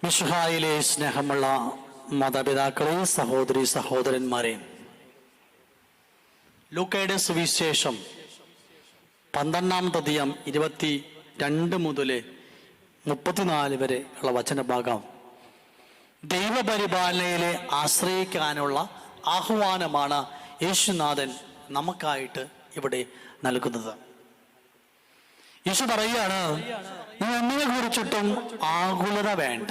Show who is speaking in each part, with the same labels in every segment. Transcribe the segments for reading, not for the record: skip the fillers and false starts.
Speaker 1: മിശിഹായിലെ സ്നേഹമുള്ള മാതാപിതാക്കളെ, സഹോദരി സഹോദരന്മാരെ, ലൂക്കയുടെ സുവിശേഷം 12-ാമത്തെ അധ്യായം 22 മുതൽ 34 വരെ ഉള്ള വചനഭാഗം ദൈവപരിപാലനയിലെ ആശ്രയിക്കാനുള്ള ആഹ്വാനമാണ് യേശുനാഥൻ നമുക്കായിട്ട് ഇവിടെ നൽകുന്നത്. യേശു പറയുകയാണ്, നിങ്ങൾ ഒന്നിനെ കുറിച്ചിട്ടും ആകുലത വേണ്ട.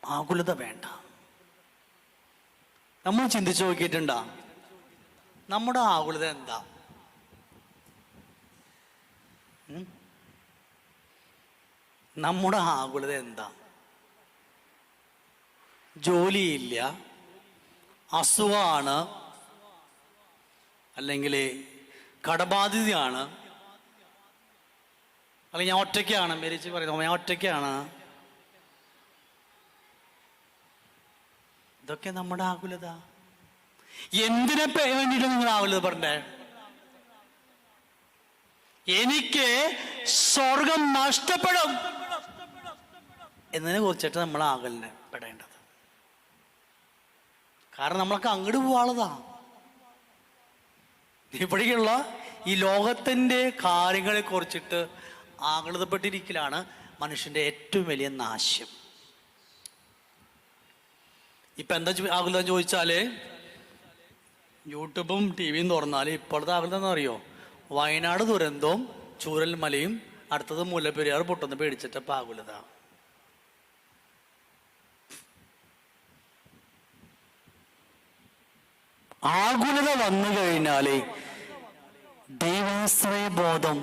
Speaker 1: ആകുലത വേണ്ട. നമ്മൾ ചിന്തിച്ചു നോക്കിയിട്ടുണ്ടാ നമ്മുടെ ആകുലത എന്താ? നമ്മുടെ ആകുലത എന്താ? ജോലിയില്ല, അസുഖമാണ്, അല്ലെങ്കിൽ കടബാധ്യതയാണ്, അല്ലെങ്കിൽ ഞാൻ ഒറ്റയ്ക്കാണ്, മരിച്ച് പറയുന്നത് ഞാൻ ഒറ്റയ്ക്കാണ്. ഇതൊക്കെ നമ്മുടെ ആകുലത. എന്തിനെ വേണ്ടിയിട്ട് നിങ്ങൾ ആകുലത പറഞ്ഞേ? എനിക്ക് സ്വർഗം നഷ്ടപ്പെടും എന്നതിനെ കുറിച്ചിട്ട് നമ്മൾ ആകുലപ്പെടേണ്ടത്. കാരണം നമ്മളൊക്കെ അങ്ങോട്ട് പോവാളതാ. ഇവിടെയുള്ള ഈ ലോകത്തിൻ്റെ കാര്യങ്ങളെ കുറിച്ചിട്ട് ആകുലതപ്പെട്ടിരിക്കലാണ് മനുഷ്യന്റെ ഏറ്റവും വലിയ നാശം. ഇപ്പൊ എന്താ ആകുലത ചോദിച്ചാല്, യൂട്യൂബും ടിവിയും തുറന്നാല് ഇപ്പോഴത്തെ ആകുലത എന്ന് അറിയോ? വയനാട് ദുരന്തവും ചൂരൽമലയും അടുത്തത് മുല്ലപ്പെരിയാർ പൊട്ടുന്ന പേടിച്ചിട്ടപ്പോ ആകുലത. ആകുലത വന്നു കഴിഞ്ഞാല് ദൈവാശ്രയ ബോധം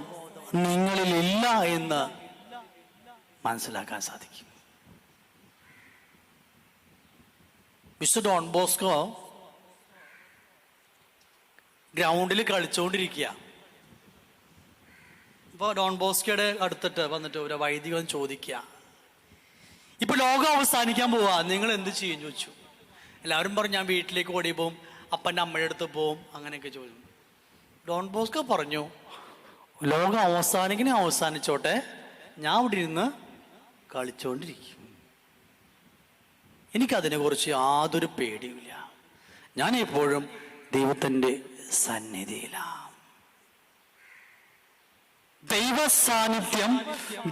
Speaker 1: നിങ്ങളിലില്ല എന്ന് മനസ്സിലാക്കാൻ സാധിക്കും. മിസ്റ്റർ ഡോൺ ബോസ്കോ ഗ്രൗണ്ടിൽ കളിച്ചുകൊണ്ടിരിക്കുക. ഇപ്പോൾ ഡോൺ ബോസ്കോയുടെ അടുത്തിട്ട് വന്നിട്ട് ഒരു വൈദികൻ ചോദിക്കുക, ഇപ്പൊ ലോകം അവസാനിക്കാൻ പോവാ, നിങ്ങൾ എന്ത് ചെയ്യും ചോദിച്ചു. എല്ലാവരും പറഞ്ഞു, ഞാൻ വീട്ടിലേക്ക് ഓടി പോവും, അപ്പൻ്റെ അമ്മയുടെ അടുത്ത് പോവും, അങ്ങനെയൊക്കെ ചോദിച്ചു. ഡോൺ ബോസ്കോ പറഞ്ഞു, ലോകം അവസാനിച്ചോട്ടെ, ഞാൻ ഇവിടെ ഇരുന്ന് കളിച്ചുകൊണ്ടിരിക്കും. എനിക്കതിനെ കുറിച്ച് യാതൊരു പേടിയുമില്ല. ഞാൻ എപ്പോഴും ദൈവത്തിൻ്റെ സന്നിധിയിലാണ്.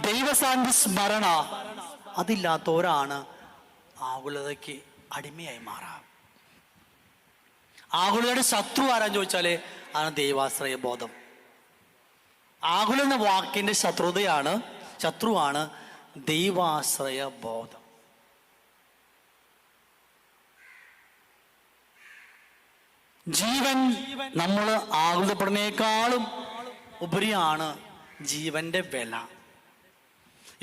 Speaker 1: ദൈവസാന്നിധ്യ സ്മരണ അതില്ലാത്തവരാണ് ആകുലതയ്ക്ക് അടിമയായി മാറാം. ആകുലതയുടെ ശത്രു ആരാന്ന് ചോദിച്ചാല് ആണ് ദൈവാശ്രയ ബോധം. ആകുല എന്ന വാക്കിന്റെ ശത്രുവാണ് ദൈവാശ്രയ ബോധം. ജീവൻ നമ്മൾ ആകുലപ്പെടുന്നേക്കാളും ഉപരിയാണ് ജീവന്റെ വില.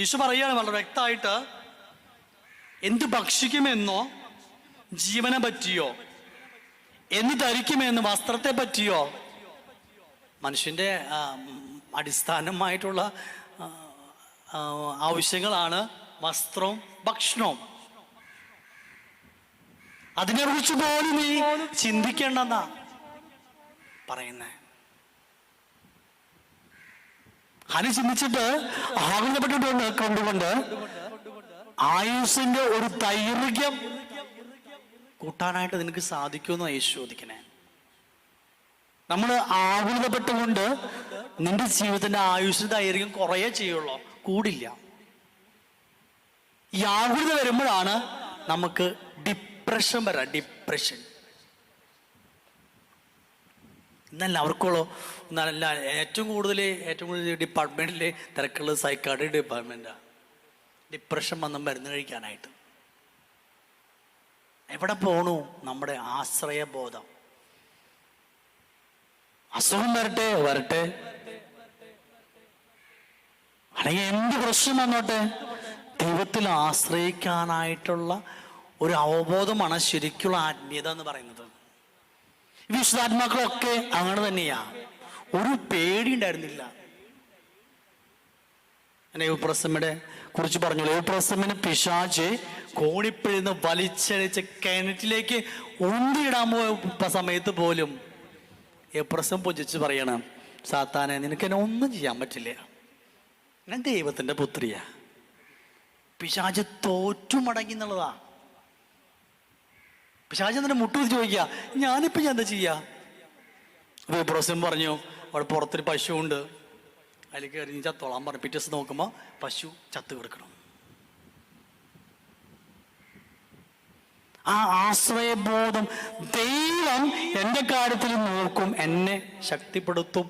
Speaker 1: യേശു പറയുകയാണ് വളരെ വ്യക്തമായിട്ട്, എന്ത് ഭക്ഷിക്കുമെന്നോ ജീവനെ പറ്റിയോ, എന്ത് ധരിക്കുമെന്ന് വസ്ത്രത്തെ പറ്റിയോ, മനുഷ്യന്റെ അടിസ്ഥാനമായിട്ടുള്ള ആവശ്യങ്ങളാണ് വസ്ത്രവും ഭക്ഷണവും. അതിനെക്കുറിച്ച് പോലും നീ ചിന്തിക്കേണ്ടെന്നാ പറയുന്നേ. അതിന് ചിന്തിച്ചിട്ട് ആകുലപ്പെട്ടിട്ടുണ്ട് കണ്ടുകൊണ്ട് ആയുസിന്റെ ഒരു ദൈർഘ്യം കൂട്ടാനായിട്ട് നിനക്ക് സാധിക്കുമെന്ന് യേശു ചോദിക്കണേ. നമ്മൾ ആകുലപ്പെട്ടുകൊണ്ട് നിന്റെ ജീവിതത്തിന്റെ ആയുസ്സിന്റെ ദൈർഘ്യം കുറയേ ചെയ്യുള്ളൂ, കൂടില്ല. ഈ ആകുലത വരുമ്പോഴാണ് നമുക്ക് ഡിപ്രഷൻ വരാം. ഡിപ്രഷൻ ഇന്നെല്ലാവർക്കുള്ളൂ. എന്നല്ല, ഏറ്റവും കൂടുതൽ ഡിപ്പാർട്ട്മെന്റിൽ തിരക്കുള്ളത് സൈക്കാട്രി ഡിപ്പാർട്ട്മെന്റാണ്. ഡിപ്രഷൻ വന്ന് മരുന്ന് കഴിക്കാനായിട്ട് എവിടെ പോണു? നമ്മുടെ ആശ്രയബോധം. അസുഖം വരട്ടെ, അല്ലെങ്കിൽ എന്ത് പ്രശ്നം വന്നോട്ടെ, ദൈവത്തിൽ ആശ്രയിക്കാനായിട്ടുള്ള ഒരു അവബോധമാണ് ശരിക്കുള്ള ആത്മീയത എന്ന് പറയുന്നത്. വിശുദ്ധാത്മാക്കളൊക്കെ അങ്ങനെ തന്നെയാ. ഒരു പേടി ഉണ്ടായിരുന്നില്ല. യൂപ്രസമ്മയുടെ കുറിച്ച് പറഞ്ഞു. യൂപ്രസമ്മിന് പിശാച് കോണിപ്പിഴുന്ന് വലിച്ചഴിച്ച് കിണറ്റിലേക്ക് ഉന്തിയിടാൻ പോയ സമയത്ത് പോലും യൂപ്രസം പൂജിച്ച് പറയണം, സാത്താനെ നിനക്ക് എന്നെ ഒന്നും ചെയ്യാൻ പറ്റില്ല, ഞാൻ ദൈവത്തിന്റെ പുത്രിയാ. പിശാച് തോറ്റു മടങ്ങി എന്നുള്ളതാ. പിശാച് എന്നിട്ട് മുട്ടുകുത്തി ചോദിക്കുക, ഞാനിപ്പോൾ ഞാൻ എന്താ ചെയ്യാ? അപ്പോൾ ഇബ്രാഹിം പറഞ്ഞു, അവിടെ പുറത്തൊരു പശു ഉണ്ട്, അതിൽ കയറി നീ ചത്തോളാൻ പറഞ്ഞു. പിറ്റേ ദിവസം നോക്കുമ്പോൾ പശു ചത്ത് കിടക്കണം. ആ ആശ്രയബോധം, ദൈവം എൻ്റെ കാര്യത്തിൽ നോക്കും, എന്നെ ശക്തിപ്പെടുത്തും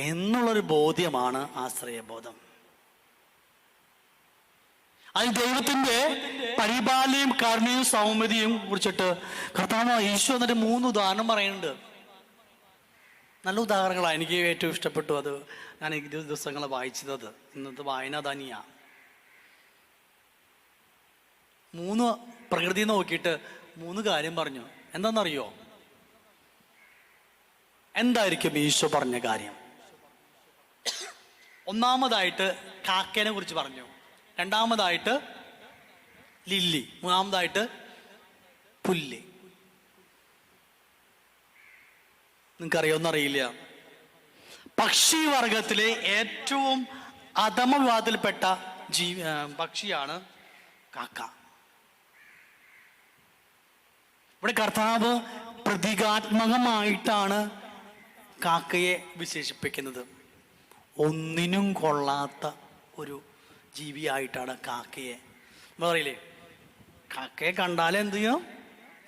Speaker 1: എന്നുള്ളൊരു ബോധ്യമാണ് ആശ്രയബോധം. അത് ദൈവത്തിന്റെ പരിപാലനയും കരുണയും സൗമ്യതയും കുറിച്ചിട്ട് കർത്താവ് ഈശോ എന്നിട്ട് 3 ഉദാഹരണം പറയുന്നുണ്ട്. നല്ല ഉദാഹരണങ്ങളാണ്, എനിക്ക് ഏറ്റവും ഇഷ്ടപ്പെട്ടു. അത് ഞാൻ ഈ ദിവസങ്ങൾ വായിച്ചത്, ഇന്നത്തെ വായന തനിയാ. 3 പ്രകൃതി നോക്കിയിട്ട് 3 കാര്യം പറഞ്ഞു. എന്താണെന്നറിയോ? എന്തായിരിക്കും ഈശോ പറഞ്ഞ കാര്യം? ഒന്നാമതായിട്ട് കാക്കേനെ കുറിച്ച് പറഞ്ഞു, രണ്ടാമതായിട്ട് ലില്ലി, മൂന്നാമതായിട്ട് പുല്ല്. നിങ്ങൾക്കറിയോന്നറിയില്ല, പക്ഷി വർഗത്തിലെ ഏറ്റവും അധമ വിഭാഗത്തിൽപ്പെട്ട പക്ഷിയാണ് കാക്ക. ഇവിടെ കർത്താവ് പ്രതീകാത്മകമായിട്ടാണ് കാക്കയെ വിശേഷിപ്പിക്കുന്നത്. ഒന്നിനും കൊള്ളാത്ത ഒരു ജീവിയായിട്ടാണ് കാക്കയെ. പറയില്ലേ, കാക്കയെ കണ്ടാലേ എന്ത് ചെയ്യും?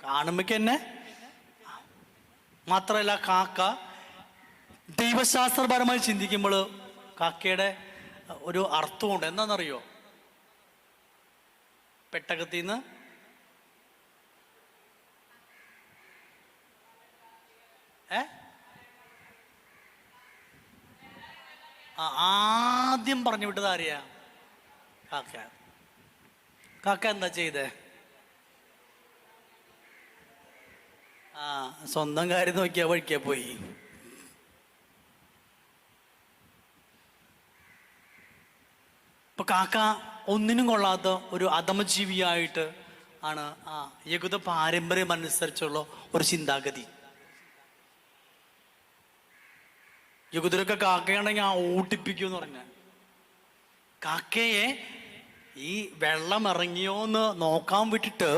Speaker 1: കാണുമ്പോഴേക്ക് തന്നെ. മാത്രമല്ല, കാക്ക ദൈവശാസ്ത്രപരമായി ചിന്തിക്കുമ്പോൾ കാക്കയുടെ ഒരു അർത്ഥമുണ്ട്. എന്താണെന്നറിയോ? പെട്ടകത്തിൽ നിന്ന് ആദ്യം പറഞ്ഞു വിട്ടത് ആരെയാ? കാക്ക. കാക്ക എന്താ ചെയ്തേ? സ്വന്തം കാര്യം നോക്കിയാ വഴിക്കാ പോയി. ഇപ്പൊ കാക്ക ഒന്നിനും കൊള്ളാത്ത ഒരു അധമജീവിയായിട്ട് ആണ് ആ യഹൂദ പാരമ്പര്യം അനുസരിച്ചുള്ള ഒരു ചിന്താഗതി. യഹൂദരൊക്കെ കാക്കയാണെങ്കിൽ ഓട്ടിപ്പിക്കുമെന്ന് പറഞ്ഞ കാക്കയെ ഈ വെള്ളം ഇറങ്ങിയോന്ന് നോക്കാൻ വിട്ടിട്ട്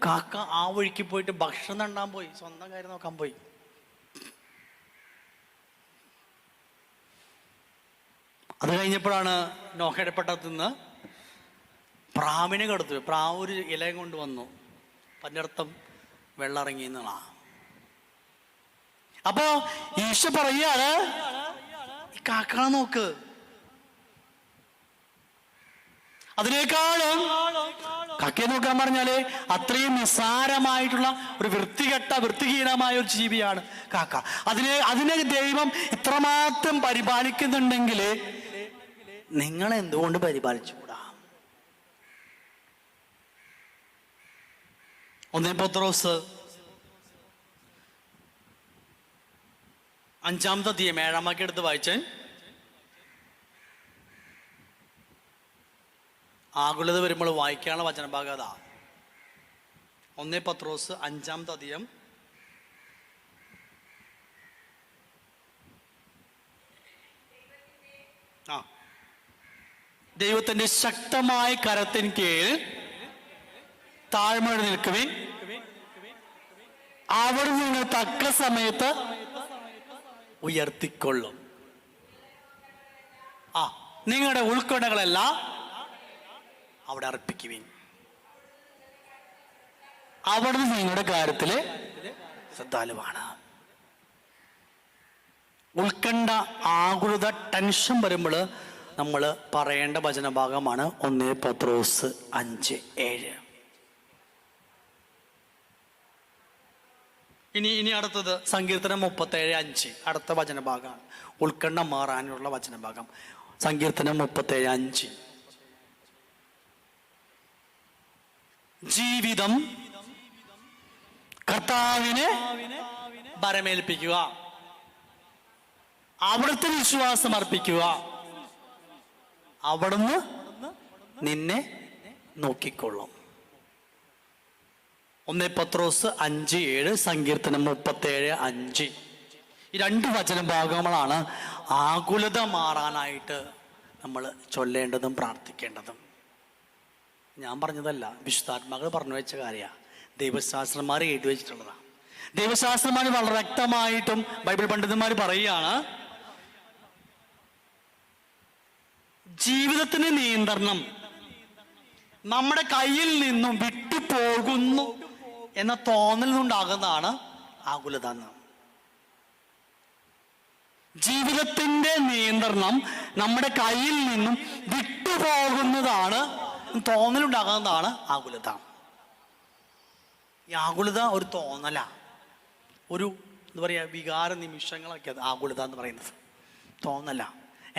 Speaker 1: കാക്ക ആ വഴിക്ക് പോയിട്ട് ഭക്ഷണം തണ്ടാൻ പോയി, സ്വന്തം കാര്യം നോക്കാൻ പോയി. അത് കഴിഞ്ഞപ്പോഴാണ് നോഹയുടെ പെട്ടകത്ത് നിന്ന് പ്രാവിനെ കടത്തു. പ്രാവ് ഒരു ഇലയും കൊണ്ട് വന്നു. അതിൻ്റെ അർത്ഥം വെള്ളം ഇറങ്ങി എന്നുള്ളതാണ്. അപ്പോ ഈശോ പറയാണ്, ഈ കാക്കളെ നോക്ക്, അതിനേക്കാളും കാക്കയെ നോക്കാൻ പറഞ്ഞാല് അത്രയും നിസ്സാരമായിട്ടുള്ള ഒരു വൃത്തിഹീനമായ ഒരു ജീവിയാണ് കാക്ക. അതിനെ ദൈവം ഇത്രമാത്രം പരിപാലിക്കുന്നുണ്ടെങ്കിൽ നിങ്ങൾ എന്തുകൊണ്ട് പരിപാലിച്ചുകൂടാ? 1 പത്രോസ് 5-ാമത്തെ അധ്യായം 7-ാം വാക്യം എടുത്ത് വായിച്ചാൽ, ആകുലത വരുമ്പോൾ വായിക്കാനുള്ള വചനഭാഗം അതാ. 1 പത്രോസ് 5-ാമത്തെ അധ്യായം ദൈവത്തിന്റെ ശക്തമായ കരത്തിൻ കീഴിൽ താഴ്മ നിൽക്കുവിൻ, അവർ നിങ്ങൾ തക്ക സമയത്ത് ഉയർത്തിക്കൊള്ളും. നിങ്ങളുടെ ഉൾക്കൊടകളെല്ലാം അവിടെ അർപ്പിക്കുവിൻ, അവിടുന്ന് നിങ്ങളുടെ കാര്യത്തില് ശ്രദ്ധാലുവാണ്. ഉത്കണ്ഠ, ആകുലത, ടെൻഷൻ വരുമ്പോൾ നമ്മൾ പറയേണ്ട വചനഭാഗമാണ് 1 പത്രോസ് 5:7. ഇനി അടുത്തത് സങ്കീർത്തനം 37:5, അടുത്ത വചനഭാഗമാണ്. ഉത്കണ്ഠ മാറാനുള്ള വചനഭാഗം സങ്കീർത്തനം 37:5. ജീവിതം കർത്താവിനെ ഭരമേൽപ്പിക്കുക, അവിടുത്തെ വിശ്വാസം അർപ്പിക്കുക, അവിടുന്ന് നിന്നെ നോക്കിക്കൊള്ളും. 1 പത്രോസ് 5:7, സങ്കീർത്തനം 37:5. ഈ 2 വചനഭാഗങ്ങളാണ് ആകുലത മാറാനായിട്ട് നമ്മൾ ചൊല്ലേണ്ടതും പ്രാർത്ഥിക്കേണ്ടതും. ഞാൻ പറഞ്ഞതല്ല, വിശുദ്ധാത്മാക്കൾ പറഞ്ഞു വെച്ച കാര്യമാണ്, ദൈവശാസ്ത്രന്മാർ എഴുതി വെച്ചിട്ടുള്ളതാണ്. ദൈവശാസ്ത്രന്മാർ വളരെ വ്യക്തമായിട്ടും ബൈബിൾ പണ്ഡിതന്മാർ പറയുകയാണ്, ജീവിതത്തിന് നിയന്ത്രണം നമ്മുടെ കയ്യിൽ നിന്നും വിട്ടുപോകുന്നു എന്ന തോന്നൽ നിന്നുണ്ടാകുന്നതാണ് ആകുലത. ജീവിതത്തിന്റെ നിയന്ത്രണം നമ്മുടെ കയ്യിൽ നിന്നും വിട്ടുപോകുന്നതാണ്, തോന്നലുണ്ടാകുന്നതാണ് ആകുലത. ഈ ആകുലത ഒരു തോന്നല, ഒരു എന്താ പറയുക, വികാര നിമിഷങ്ങളൊക്കെ അത് ആകുലത എന്ന് പറയുന്നത്. തോന്നല,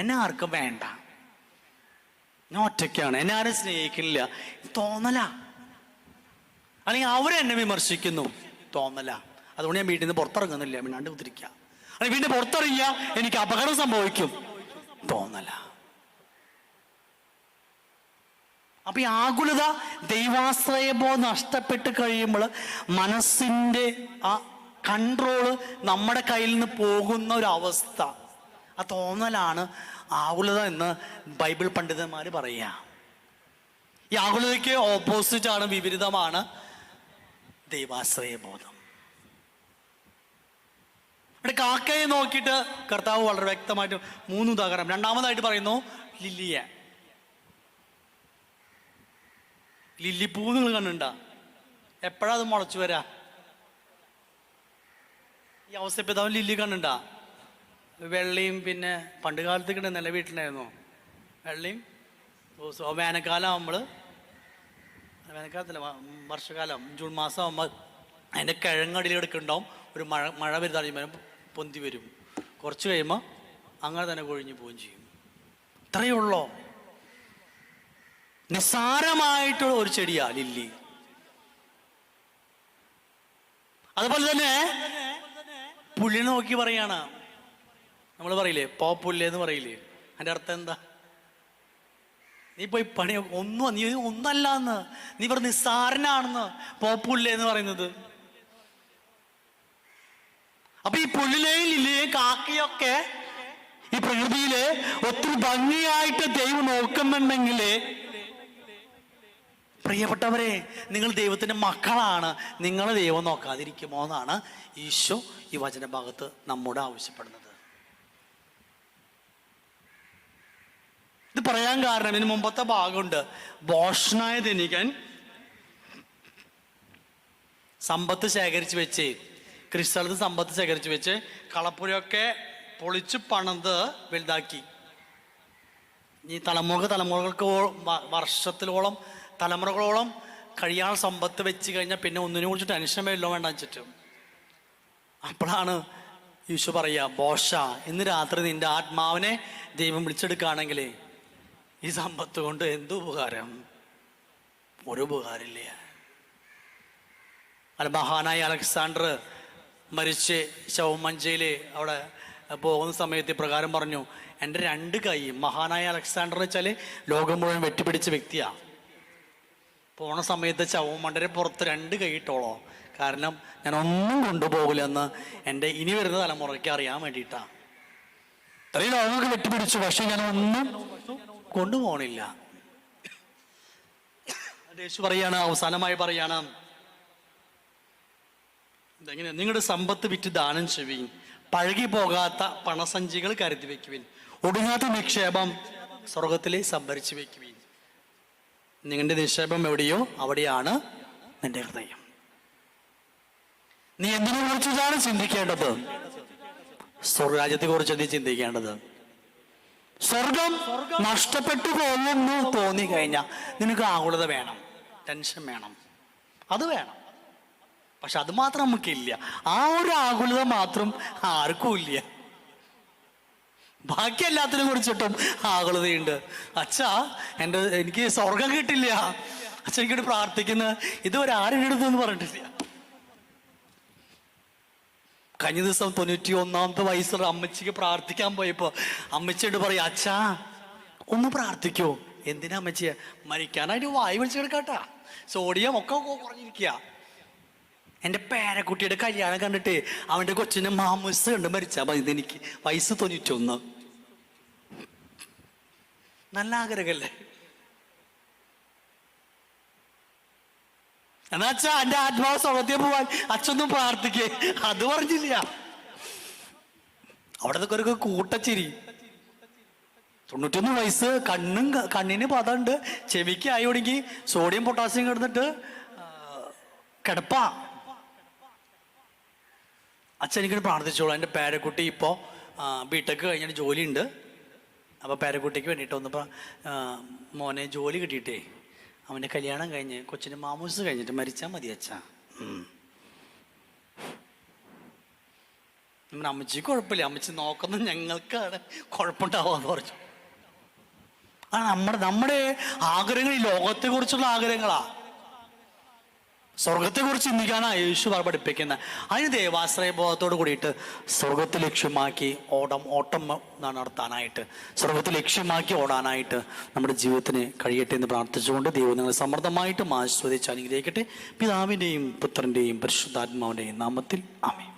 Speaker 1: എന്നെ ആർക്കും വേണ്ട, ഞാൻ ഒറ്റയ്ക്കാണ്, എന്നെ ആരും സ്നേഹിക്കുന്നില്ല, തോന്നല. അല്ലെങ്കിൽ അവരെന്നെ വിമർശിക്കുന്നു, തോന്നല. അതുകൊണ്ട് ഞാൻ വീട്ടിൽ നിന്ന് പുറത്തിറങ്ങുന്നില്ല, മിണ്ടാണ്ട് കുത്തിരിക്കുക. അല്ലെങ്കിൽ വീട്ടിൽ പുറത്തിറങ്ങിയ എനിക്ക് അപകടം സംഭവിക്കും, തോന്നല. അപ്പൊ ഈ ആകുലത, ദൈവാശ്രയബോധം നഷ്ടപ്പെട്ട് കഴിയുമ്പോൾ മനസ്സിന്റെ ആ കൺട്രോള് നമ്മുടെ കയ്യിൽ നിന്ന് പോകുന്ന ഒരു അവസ്ഥ, ആ തോന്നലാണ് ആകുലത എന്ന് ബൈബിൾ പണ്ഡിതന്മാർ പറയുക. ഈ ആകുലതയ്ക്ക് ഓപ്പോസിറ്റ് ആണ്, വിപരീതമാണ് ദൈവാശ്രയബോധം. ഇവിടെ കാക്കയെ നോക്കിയിട്ട് കർത്താവ് വളരെ വ്യക്തമായിട്ട് 3 ഉദാഹരണം. രണ്ടാമതായിട്ട് പറയുന്നു ലില്ലിയെ. ലില്ലിപ്പൂ നിങ്ങൾ കണ്ടുണ്ടാ? എപ്പോഴാ അത് മുളച്ചു വരാ? ഈ അവസ്ഥപ്പിതാവ് ലില്ലി കണ്ടുണ്ടാ? വെള്ളയും പിന്നെ പണ്ട് കാലത്ത് കിട്ടുന്നല്ല വീട്ടിലായിരുന്നു വെള്ളയും ദിവസവും. വേനൽക്കാലം ആകുമ്പോൾ, വേനൽക്കാലത്തില്ല, വർഷകാലം ജൂൺ മാസം ആകുമ്പോൾ അതിൻ്റെ കിഴങ്ങടിയിൽ എടുക്കുന്നുണ്ടാവും. ഒരു മഴ വരുന്ന പൊന്തി വരും, കുറച്ച് കഴിയുമ്പോൾ അങ്ങനെ തന്നെ കൊഴിഞ്ഞു പോവുകയും ചെയ്യും. ഇത്രയേ ഉള്ളൂ. നിസ്സാരമായിട്ടുള്ള ഒരു ചെടിയാ ലില്ലി. അതുപോലെ തന്നെ പുല്ലിനെ നോക്കി പറയാണ്, നമ്മൾ പറയില്ലേ പുല്ലെന്ന് പറയില്ലേ, അതിൻ്റെ അർത്ഥം എന്താ? നീ പോയി പണി നീ ഒന്നല്ലാന്ന്, നീ പറ നിസ്സാരനാണെന്ന് പുല്ലെന്ന് പറയുന്നത്. അപ്പൊ ഈ പുല്ലിനെയും ലില്ലിയെയും കാക്കയൊക്കെ ഈ പ്രകൃതിയില് ഒത്തിരി ഭംഗിയായിട്ട് ദൈവം നോക്കുന്നുണ്ടെങ്കിൽ, പ്രിയപ്പെട്ടവരെ, നിങ്ങൾ ദൈവത്തിന്റെ മക്കളാണ്, നിങ്ങളെ ദൈവം നോക്കാതിരിക്കുമോ എന്നാണ് ഈശോ ഈ വചനഭാഗത്ത് നമ്മോട് ആവശ്യപ്പെടുന്നത്. ഇത് പറയാൻ കാരണം, ഇതിന് മുമ്പത്തെ ഭാഗമുണ്ട്, ഭോഷനായ ധനികൻ സമ്പത്ത് ശേഖരിച്ചു വെച്ച്, ക്രിസ്തലത്ത് സമ്പത്ത് ശേഖരിച്ചു വെച്ച് കളപ്പുരയൊക്കെ പൊളിച്ച് പണിത് വലുതാക്കി. ഈ തലമുറകൾക്ക് വർഷത്തിലോളം തലമുറകളോളം കഴിയാൻ സമ്പത്ത് വെച്ച് കഴിഞ്ഞാൽ പിന്നെ ഒന്നിനെ കുറിച്ച് ടെൻഷൻ വരില്ലോ വേണ്ട വെച്ചിട്ട്. അപ്പോഴാണ് ഈശോ പറയുക, ബോഷ, ഇന്ന് രാത്രി നിന്റെ ആത്മാവിനെ ദൈവം വിളിച്ചെടുക്കുകയാണെങ്കിൽ ഈ സമ്പത്ത് കൊണ്ട് എന്ത് ഉപകാരം? ഒരു ഉപകാരമില്ല. അല്ല, മഹാനായ അലക്സാണ്ടർ മരിച്ച് ശവമഞ്ചയിൽ അവിടെ പോകുന്ന സമയത്ത് പ്രകാരം പറഞ്ഞു, എൻ്റെ 2 കൈ, മഹാനായ അലക്സാണ്ടർ എന്ന് വെച്ചാൽ ലോകം മുഴുവൻ വെട്ടിപ്പിടിച്ച വ്യക്തിയാണ്, പോണ സമയത്ത് ശവമണ്ടരെ പുറത്ത് 2 കൈ ഇട്ടോളോ, കാരണം ഞാൻ ഒന്നും കൊണ്ടുപോകില്ലെന്ന് എൻ്റെ ഇനി വരുന്ന തലമുറയ്ക്ക് അറിയാൻ വേണ്ടിയിട്ടാണ്. ഇത്രയും ലോകമൊക്കെ വെട്ടിപ്പിടിച്ചു, പക്ഷെ ഞാൻ ഒന്നും കൊണ്ടുപോകണില്ല. യേശു പറയാണ്, അവസാനമായി പറയാണ്, ഇതെങ്ങനെ, നിങ്ങളുടെ സമ്പത്ത് വിറ്റ് ദാനം ചെയ്യുവിൻ, പഴകി പോകാത്ത പണസഞ്ചികൾ കരുതി വെക്കുവിൻ, ഒടുങ്ങാത്ത നിക്ഷേപം സ്വർഗത്തിലെ സംഭരിച്ചു വെക്കുവിൻ. നിങ്ങളുടെ നിക്ഷേപം എവിടെയോ അവിടെയാണ് നിന്റെ ഹൃദയം. നീ എന്തിനെ കുറിച്ചാണ് ചിന്തിക്കേണ്ടത്? സ്വർഗരാജ്യത്തെ കുറിച്ച് നീ ചിന്തിക്കേണ്ടത്. സ്വർഗം നഷ്ടപ്പെട്ടു പോകുന്നു തോന്നി കഴിഞ്ഞാൽ നിനക്ക് ആകുലത വേണം, ടെൻഷൻ വേണം, അത് വേണം. പക്ഷെ അത് മാത്രം നമുക്കില്ല. ആ ഒരു ആകുലത മാത്രം ആർക്കും ഇല്ല. ബാക്കി എല്ലാത്തിനെ കുറിച്ചിട്ടും ആകുലതയുണ്ട്. അച്ഛാ, എനിക്ക് സ്വർഗം കിട്ടില്ല, അച്ഛൻ എനിക്കിട്ട് പ്രാർത്ഥിക്കുന്നത് ഇതുവരെ ആരും എടുത്തെന്ന് പറഞ്ഞിട്ടില്ല. കഴിഞ്ഞ ദിവസം 91ാമത്തെ വയസ്സുള്ള അമ്മച്ചിക്ക് പ്രാർത്ഥിക്കാൻ പോയപ്പോ അമ്മച്ചിയോട് പറയാ, അച്ഛാ ഒന്ന് പ്രാർത്ഥിക്കോ. എന്തിനാ അമ്മച്ചിയെ? മരിക്കാനായിട്ട് വായു വിളിച്ചു കിടക്കാട്ടാ, സോഡിയം ഒക്കെ കുറഞ്ഞിരിക്കുക. എൻ്റെ പേരക്കുട്ടിയുടെ കല്യാണം കണ്ടിട്ട് അവൻ്റെ കൊച്ചിന് മാമൂസ് കണ്ട് മരിച്ചാ മതി, എനിക്ക് വയസ്സ് 91. നല്ല ആഗ്രഹമല്ലേ? എന്നാ അച്ഛാ എന്റെ ആത്മാവ് സ്വർഗത്തിൽ പോവാൻ അച്ഛനൊന്നും പ്രാർത്ഥിക്കേ, അത് പറഞ്ഞില്ല. അവിടെ നിന്നൊക്കെ ഒരു കൂട്ടച്ചിരി. 91 വയസ്സ്, കണ്ണിന് പതണ്ട്, ചെവിക്ക് ആയി ഒടുങ്ങി, സോഡിയം പൊട്ടാസ്യം കിടന്നിട്ട് കിടപ്പാ. അച്ഛൻ എനിക്കൊരു പ്രാർത്ഥിച്ചോളൂ. എൻ്റെ പേരക്കുട്ടി ഇപ്പോൾ ബിടെക് കഴിഞ്ഞിട്ട് ജോലിയുണ്ട്. അപ്പോൾ പേരക്കുട്ടിക്ക് വേണ്ടിയിട്ട് വന്നപ്പോൾ മോനെ ജോലി കിട്ടിയിട്ടേ അവൻ്റെ കല്യാണം കഴിഞ്ഞ് കൊച്ചിൻ്റെ മാമൂസ് കഴിഞ്ഞിട്ട് മരിച്ചാൽ മതി അച്ഛാ. നമ്മുടെ അമ്മച്ചിക്ക് കുഴപ്പമില്ല, അമ്മച്ചി നോക്കുന്നത് ഞങ്ങൾക്കാണ് കുഴപ്പമുണ്ടാവുകയെന്ന് പറഞ്ഞു. ആ നമ്മുടെ ആഗ്രഹങ്ങൾ ഈ ലോകത്തെ കുറിച്ചുള്ള ആഗ്രഹങ്ങളാ. സ്വർഗത്തെ കുറിച്ച് ചിന്തിക്കാനാ യേശു പഠിപ്പിക്കുന്നത്. അതിന് ദൈവാശ്രയ ബോധത്തോട് കൂടിയിട്ട് സ്വർഗത്തെ ലക്ഷ്യമാക്കി ഓട്ടം നടത്താനായിട്ട്, സ്വർഗത്തെ ലക്ഷ്യമാക്കി ഓടാനായിട്ട് നമ്മുടെ ജീവിതത്തിന് കഴിയട്ടെ എന്ന് പ്രാർത്ഥിച്ചുകൊണ്ട് ദൈവം നിങ്ങൾ സമൃദ്ധമായിട്ടും ആസ്വദിച്ച് അനുഗ്രഹിക്കട്ടെ. പിതാവിൻ്റെയും പുത്രൻ്റെയും പരിശുദ്ധാത്മാവിൻ്റെയും നാമത്തിൽ ആമേൻ.